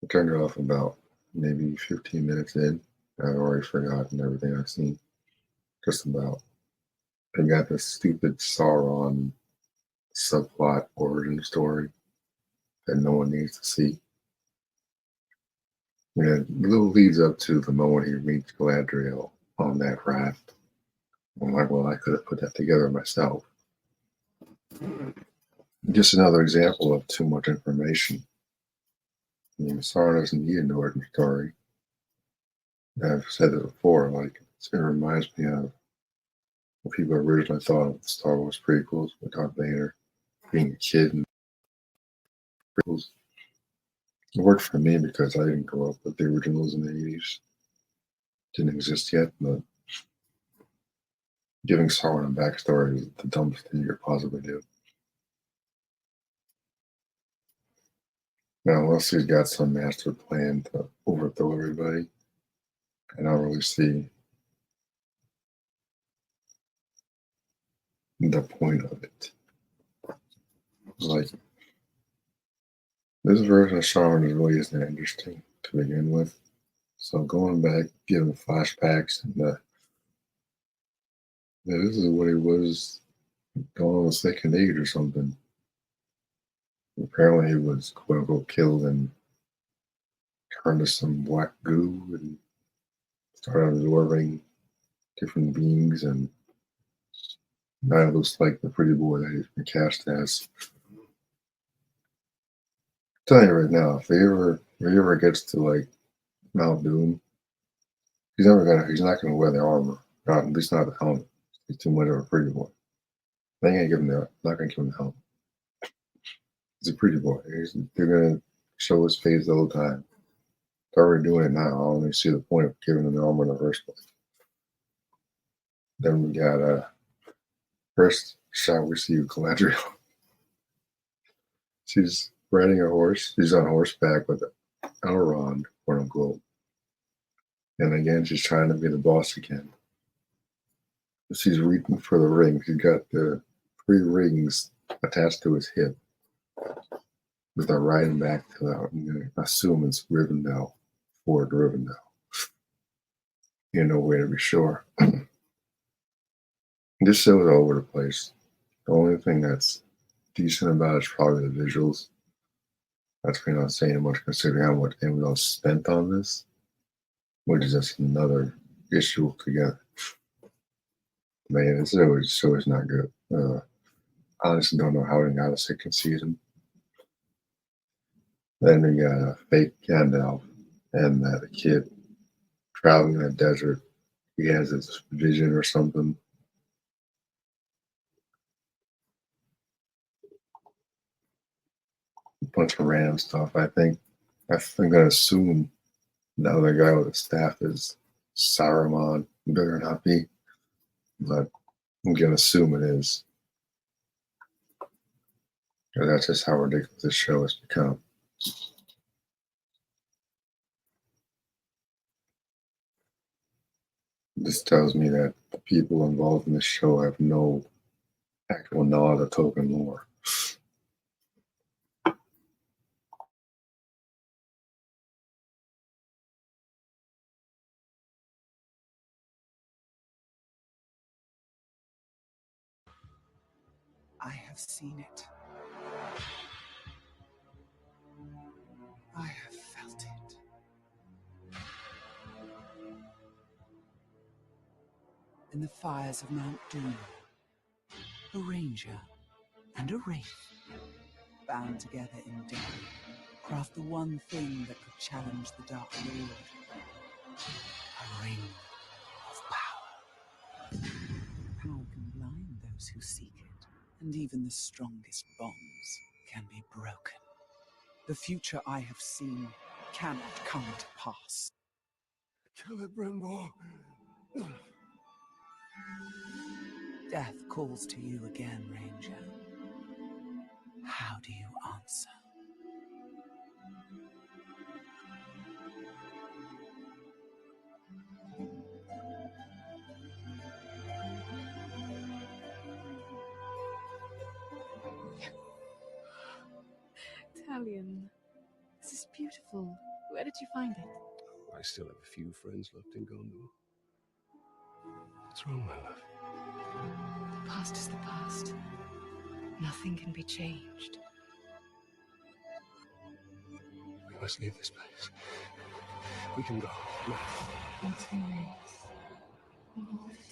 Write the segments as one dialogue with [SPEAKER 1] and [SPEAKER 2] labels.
[SPEAKER 1] I turned it off about maybe 15 minutes in. I've already forgotten everything I've seen. Just about. I got this stupid Sauron subplot origin story that no one needs to see. And it little leads up to the moment he meets Galadriel on that raft. I'm like, well, I could have put that together myself. Just another example of too much information. I mean, Sauron doesn't need an origin story. I've said it before, like, it reminds me of what people originally thought of the Star Wars prequels with Darth Vader being a kid in prequels. It worked for me because I didn't grow up with the originals in the 80s. Didn't exist yet, but giving Sauron a backstory is the dumbest thing you could possibly do. Now, unless he's got some master plan to overthrow everybody, I don't really see the point of it. Like, this version of Sauron really isn't that interesting to begin with. So going back, giving flashbacks, and this is what he was going on the second age or something. Apparently, he was quote unquote killed and turned to some black goo and started absorbing different beings. And now it looks like the pretty boy that he's been cast as. I'm telling you right now, if he ever gets to like Mount Doom, he's not gonna wear the armor. Not at least not the helmet. He's too much of a pretty boy. They ain't gonna give him not gonna give him the helmet. He's a pretty boy. They're gonna show his face the whole time. They're already doing it now. I don't even see the point of giving him the armor in the first place. Then we got first shot we see Galadriel. She's riding a horse. She's on horseback with Elrond, quote unquote. And again, she's trying to be the boss again. She's reaching for the ring. She's got the 3 rings attached to his hip. As they're riding back to that, I'm going to assume it's Rivendell, Fort Rivendell. You know, way to be sure. This show is all over the place. The only thing that's decent about it is probably the visuals. That's really not saying much considering how much Amazon spent on this, which is just another issue altogether. Man, this show is not good. I honestly don't know how they got a second season. Then we got a fake Gandalf and the kid traveling in the desert. He has this vision or something. A bunch of random stuff. I'm gonna assume the other guy with the staff is Saruman. It better not be, but I'm gonna assume it is. And that's just how ridiculous this show has become. This tells me that the people involved in this show have no actual knowledge of Tolkien lore.
[SPEAKER 2] I have seen it. I have felt it. In the fires of Mount Doom, a ranger and a wraith, bound together in death, craft the one thing that could challenge the Dark Lord. A ring of power. Power can blind those who seek it, and even the strongest bonds can be broken. The future I have seen cannot come to pass.
[SPEAKER 3] Celebrimbor.
[SPEAKER 2] Death calls to you again, Ranger. How do you answer?
[SPEAKER 4] Talion, this is beautiful. Where did you find it?
[SPEAKER 3] I still have a few friends left in Gondor. What's wrong, my love?
[SPEAKER 4] The past is the past. Nothing can be changed.
[SPEAKER 3] We must leave this place. We can go. No.
[SPEAKER 4] In 2 days. We know what it is.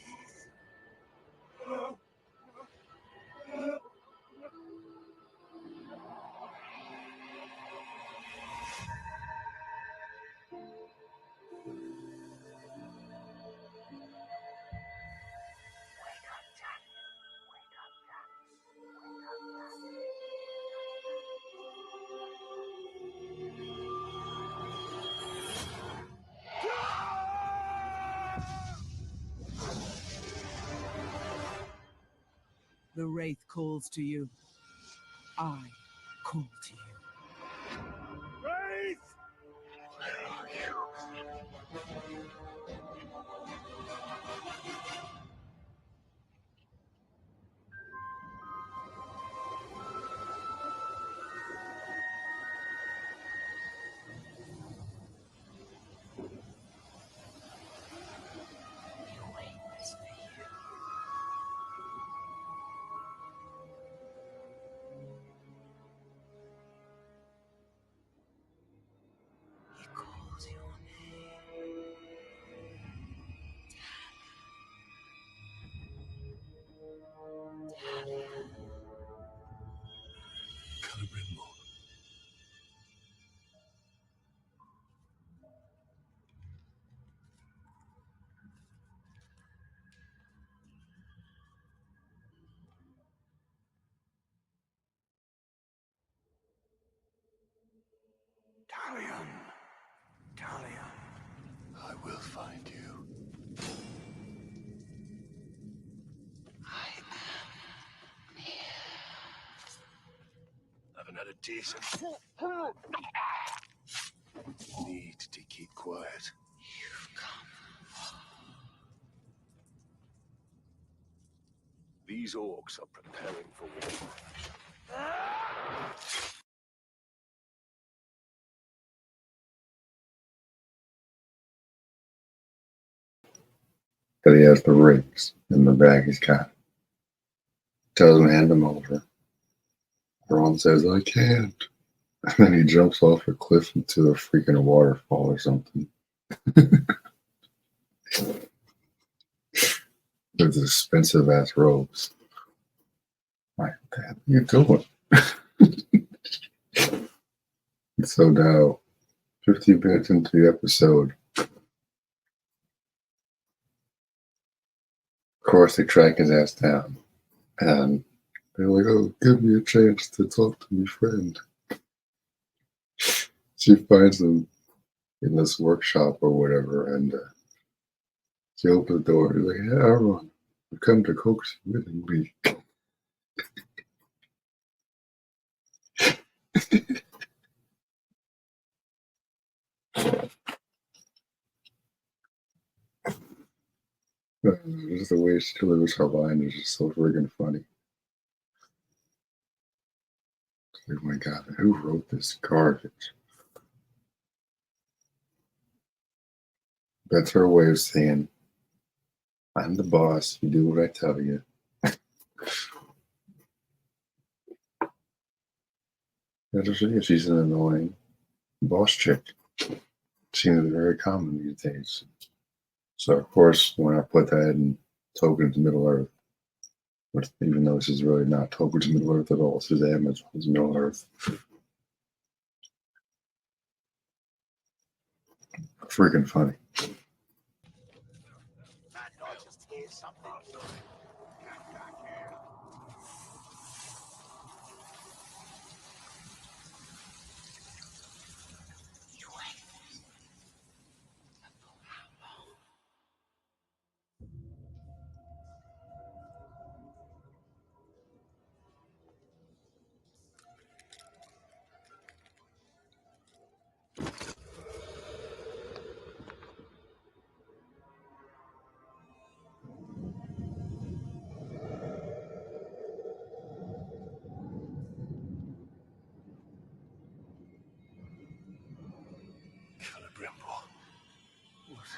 [SPEAKER 2] The Wraith calls to you. I call to you.
[SPEAKER 3] Wraith! Where are you?
[SPEAKER 4] You wait this for you. He calls your name. Talia.
[SPEAKER 3] Celebrimbor.
[SPEAKER 5] Talion. Talion.
[SPEAKER 3] I will find you.
[SPEAKER 4] I am here.
[SPEAKER 3] Haven't had a decent. Need to keep quiet.
[SPEAKER 4] You've come.
[SPEAKER 3] These orcs are preparing for war.
[SPEAKER 1] That he has the rings in the bag he's got. Tells him to hand them over. Ron says, I can't. And then he jumps off a cliff into a freaking waterfall or something. With expensive ass robes. Like, what are you doing? So now, 15 minutes into the episode, of course, they track his ass down. And they're like, oh, give me a chance to talk to my friend. She finds him in this workshop or whatever, and she opens the door. He's like, hey, Aaron, I've come to coax you willingly. Just the way she delivers her line is just so friggin' funny. Oh my god, who wrote this garbage? That's her way of saying, I'm the boss, you do what I tell you. She's an annoying boss chick. Seems very common these days. So, of course, when I put that in Tolkien's Middle Earth, which, even though this is really not Tolkien's Middle Earth at all, this is Amazon's Middle Earth. Freaking funny.
[SPEAKER 4] You wait. And for how long?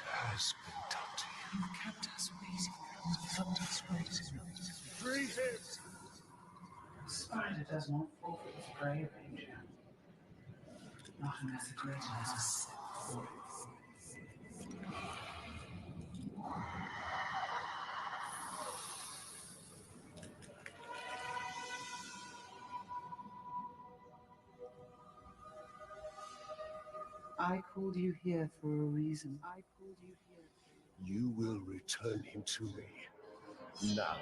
[SPEAKER 3] has been done to you?
[SPEAKER 2] You've kept us waiting. You've kept us waiting.
[SPEAKER 3] Free him!
[SPEAKER 2] A spider does not fall for its prey, Ranger. Not unless it realizes set for it. I called you here for a reason. I called you here.
[SPEAKER 3] You will return him to me. Now.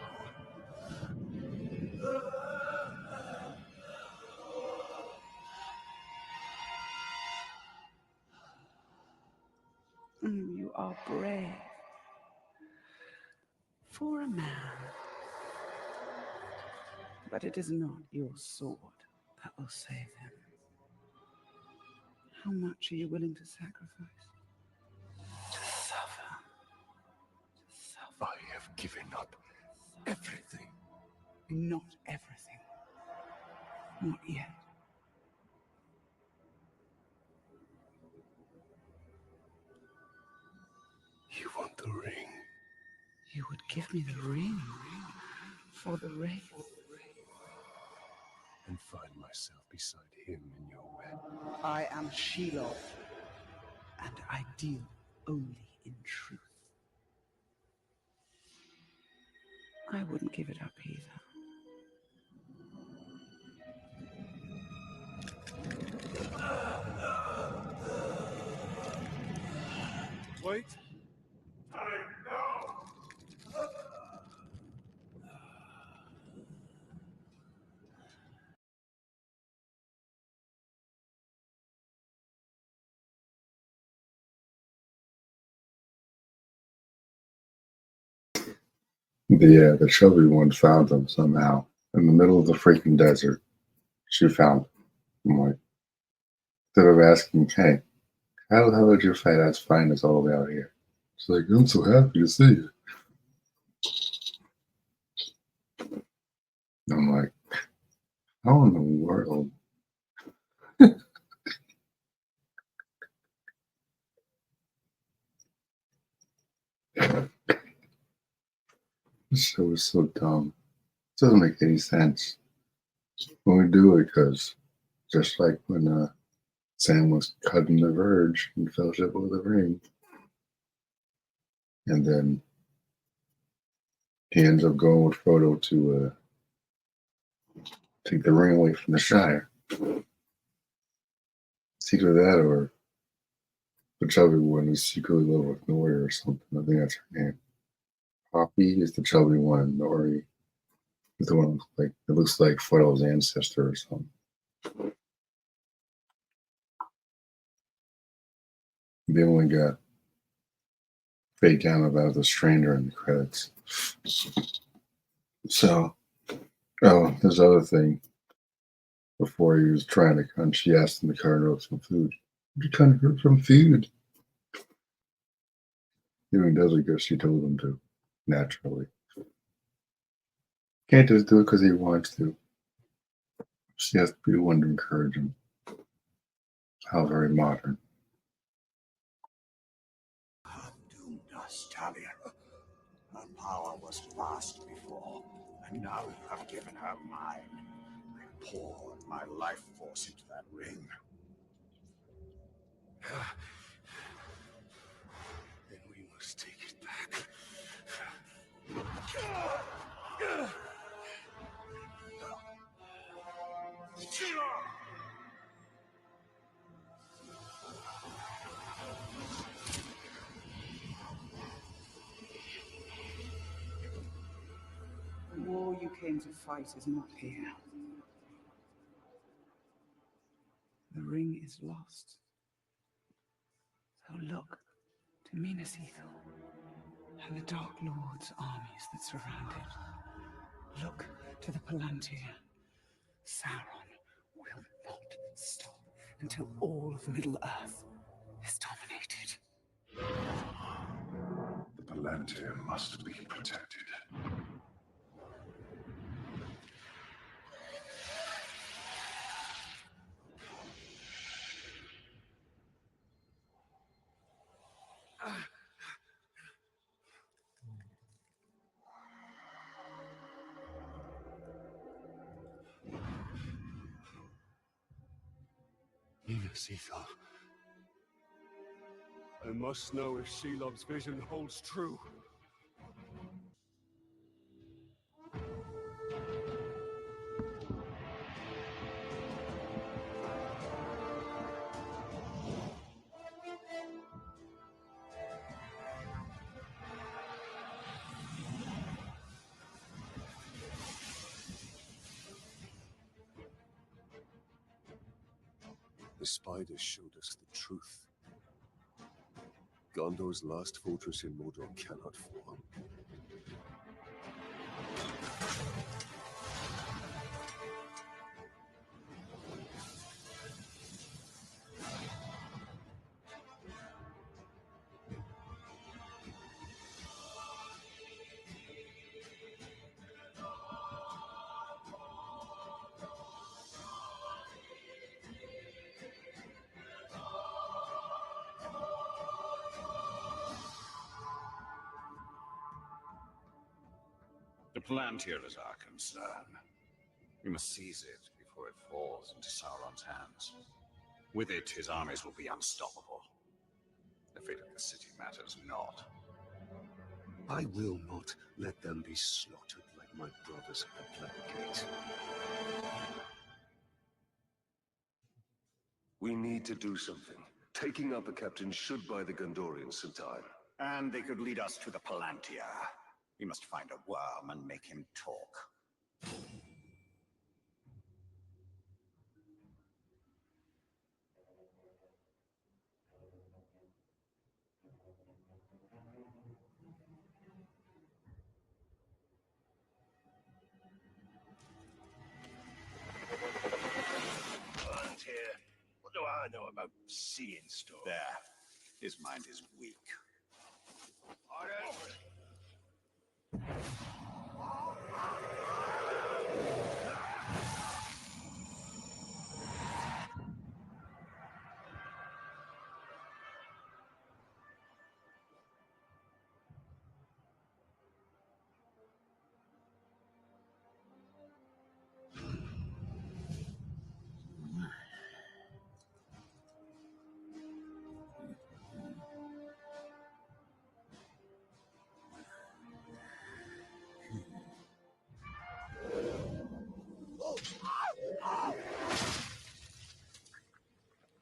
[SPEAKER 2] You are brave. For a man. But it is not your sword that will save him. How much are you willing to sacrifice? To suffer. To suffer.
[SPEAKER 3] I have given up everything.
[SPEAKER 2] Not everything. Not yet.
[SPEAKER 3] You want the ring?
[SPEAKER 2] You would give me the ring for the Wraith.
[SPEAKER 3] And find myself beside him in your web.
[SPEAKER 2] I am Shelob, and I deal only in truth. I wouldn't give it up either.
[SPEAKER 3] Wait.
[SPEAKER 1] The chubby one found them somehow in the middle of the freaking desert. She found them. I'm like, instead of asking, hey, how the hell did your fat ass find us all the way out here? She's like, I'm so happy to see you. And I'm like, how in the world? This show is so dumb. It doesn't make any sense. When we do it, because just like when Sam was cutting the verge in Fellowship of the Ring, and then he ends up going with Frodo to take the ring away from the Shire. It's either that or the chubby one is secretly in love with Nori or something. I think that's her name. Poppy is the chubby one. Nori is the one like it looks like Frodo's ancestor or something. They only got Fate Down about the stranger in the credits. So, this other thing. Before he was trying to hunt, she asked him to cut her up some food. You're trying to cook some food. He does it because she told him to, naturally. Can't just do it because he wants to. She has to be the one to encourage him. How very modern.
[SPEAKER 5] Have doomed us, Talion. Her power was vast before, and now you have given her mine. I poured my life force into that ring.
[SPEAKER 3] Then we must take it back.
[SPEAKER 2] The war you came to fight is not here. The ring is lost. So look to Minas Ithil and the Dark Lord's armies that surround it. Look to the Palantir. Sauron will not stop until all of Middle-earth is dominated.
[SPEAKER 5] The Palantir must be protected.
[SPEAKER 3] Sethal. I must know if Shelob's vision holds true. The spiders showed us the truth. Gondor's last fortress in Mordor cannot fall.
[SPEAKER 5] The Palantir is our concern. We must seize it before it falls into Sauron's hands. With it, his armies will be unstoppable. The fate of the city matters not.
[SPEAKER 3] I will not let them be slaughtered like my brothers at the Black Gate. We need to do something. Taking out the captain should buy the Gondorians some time.
[SPEAKER 5] And they could lead us to the Palantir. We must find a worm and make him talk.
[SPEAKER 6] Palantir. What do I know about seeing stuff?
[SPEAKER 5] There. His mind is weak.
[SPEAKER 6] Order.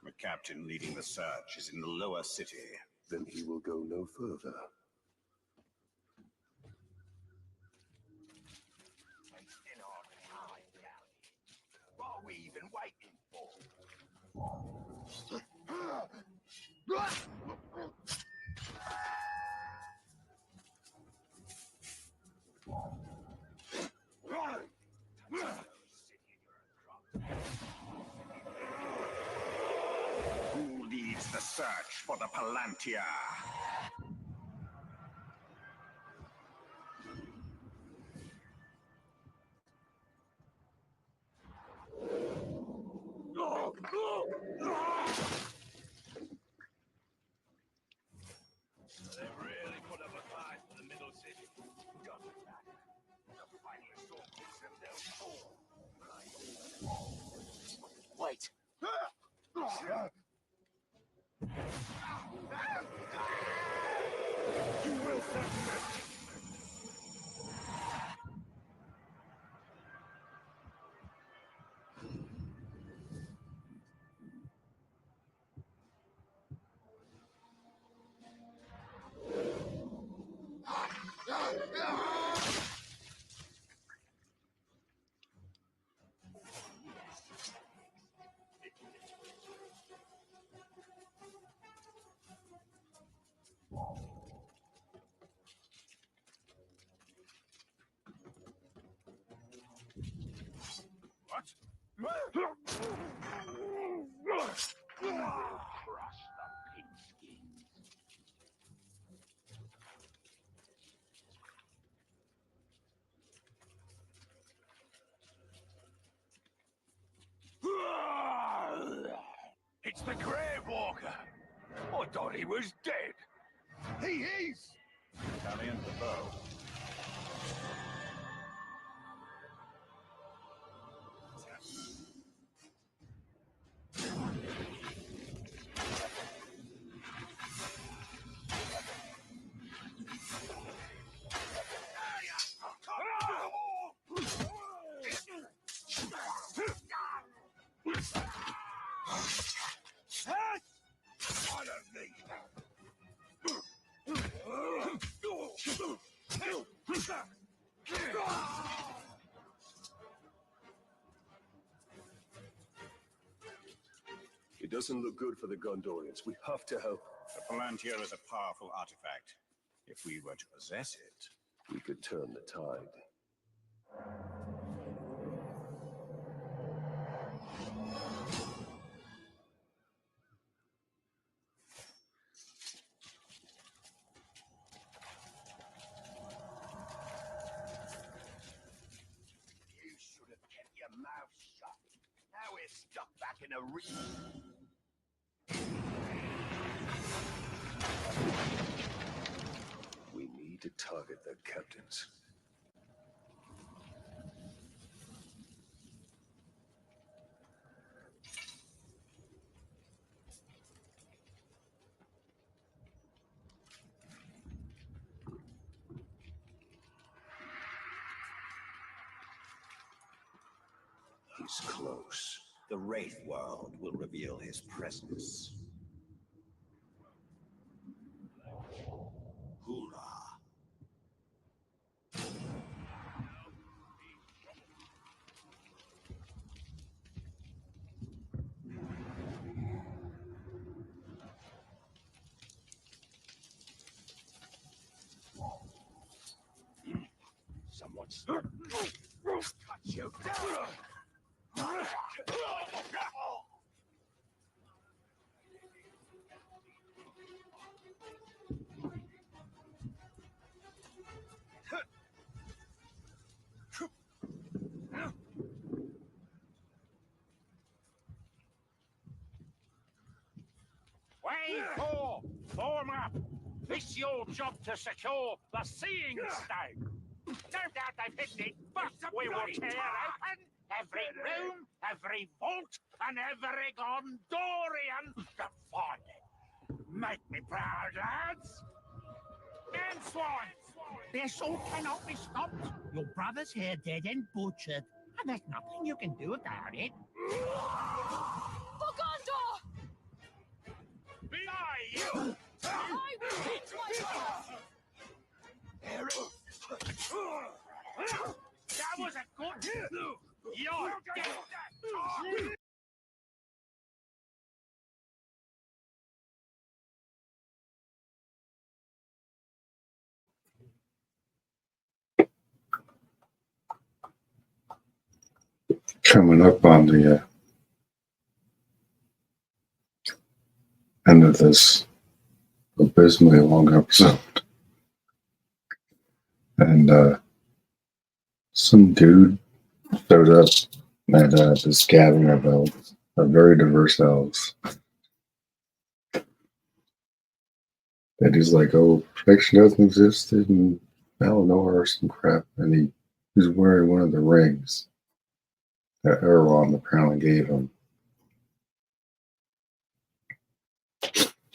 [SPEAKER 5] The captain leading the search is in the lower city.
[SPEAKER 3] Then he will go no further.
[SPEAKER 6] Wasting our time down here. What are we even waiting for?
[SPEAKER 5] Who leads the search for the Palantir?
[SPEAKER 6] They really put up a fight for the middle city. Doesn't matter. The final assault gives them their full. Wait. You will submit. Crush the pigskins. It's the Grey Walker. I thought he was dead. He is.
[SPEAKER 5] Valiant the bow.
[SPEAKER 3] doesn't look good for the Gondorians. We have to help.
[SPEAKER 5] The Palantir is a powerful artifact. If we were to possess it,
[SPEAKER 3] We could turn the tide.
[SPEAKER 6] You should have kept your mouth shut. Now we're stuck back in a
[SPEAKER 3] We need to target their captains.
[SPEAKER 5] he's close. The Wraith World will reveal his presence. Hoorah!
[SPEAKER 6] Someone's cut you down. Wave 4, form up. It's your job to secure the Seeing Stone. No doubt they've hidden it, but we will tear open every room, every vault, and every Gondorian to find it. Make me proud, lads. And Swine, the assault cannot be stopped. Your brother's here dead and butchered, and there's nothing you can do about it.
[SPEAKER 4] For Gondor!
[SPEAKER 6] By you!
[SPEAKER 4] I will hit my boss!
[SPEAKER 6] That was a good... You're dead!
[SPEAKER 1] Coming up on the end of this abysmally long episode, and some dude showed up at this gathering of elves, of very diverse elves. And he's like, "Oh, perfection doesn't exist in Valinor or some crap," and he was wearing one of the rings that Elrond apparently gave him.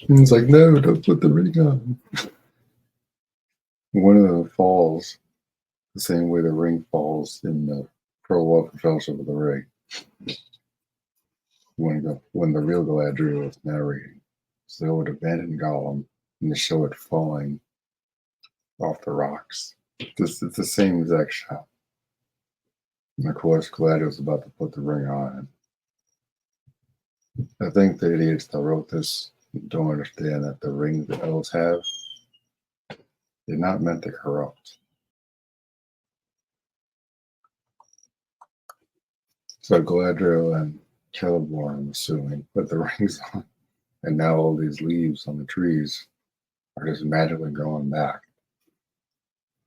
[SPEAKER 1] And he's like, "No, don't put the ring on." One of them falls the same way the ring falls in the prologue for Fellowship of the Ring. When the real Galadriel was narrating. So they would abandon Gollum and they show it falling off the rocks. It's the same exact shot. And of course, Galadriel's about to put the ring on. I think the idiots that wrote this don't understand that the ring the elves have, they're not meant to corrupt. So Galadriel and Celeborn, I'm assuming, put the rings on, and now all these leaves on the trees are just magically going back.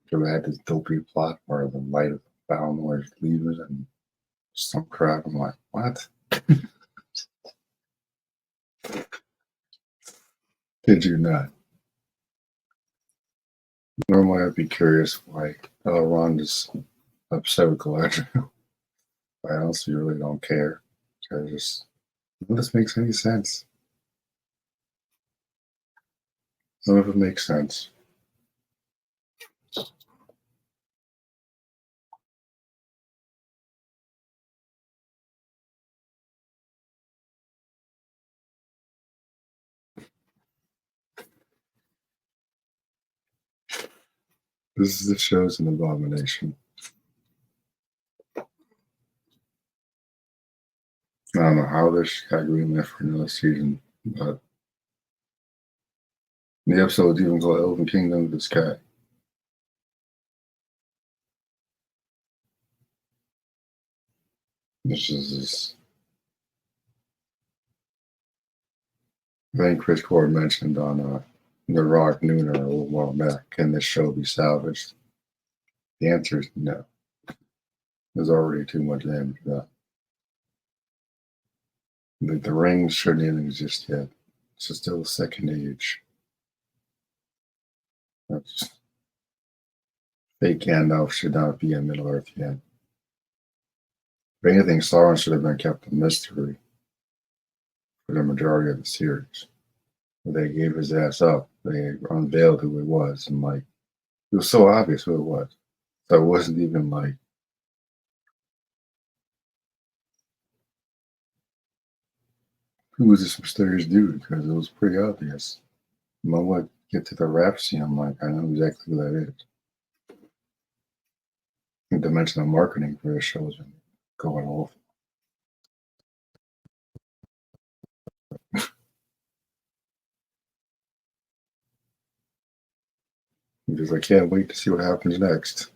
[SPEAKER 1] So they had this dopey plot where the light of Valinor is leaving and some crap. I'm like, what? Did you not? Normally I'd be curious why Elrond is upset with Galadriel. I honestly really don't care. I just, none of this makes any sense. None of it makes sense. This is the show's an abomination. I don't know how this got greenlit for another season, but the episode's even called Elven Kingdom of the Sky. This is this. I think Chris Cord mentioned on The Rock Nooner a little while back, can this show be salvaged? The answer is no. There's already too much damage done. The rings shouldn't even exist yet. It's still the second age. That's fake Gandalf should not be in Middle Earth yet. If anything, Sauron should have been kept a mystery for the majority of the series. They gave his ass up. They unveiled who it was, and like it was so obvious who it was. So it wasn't even like who was this mysterious dude, because it was pretty obvious. The moment I get to the rap scene, I'm like, I know exactly who that is. The dimension of marketing for this show has been going awful. I'm just like, can't wait to see what happens next.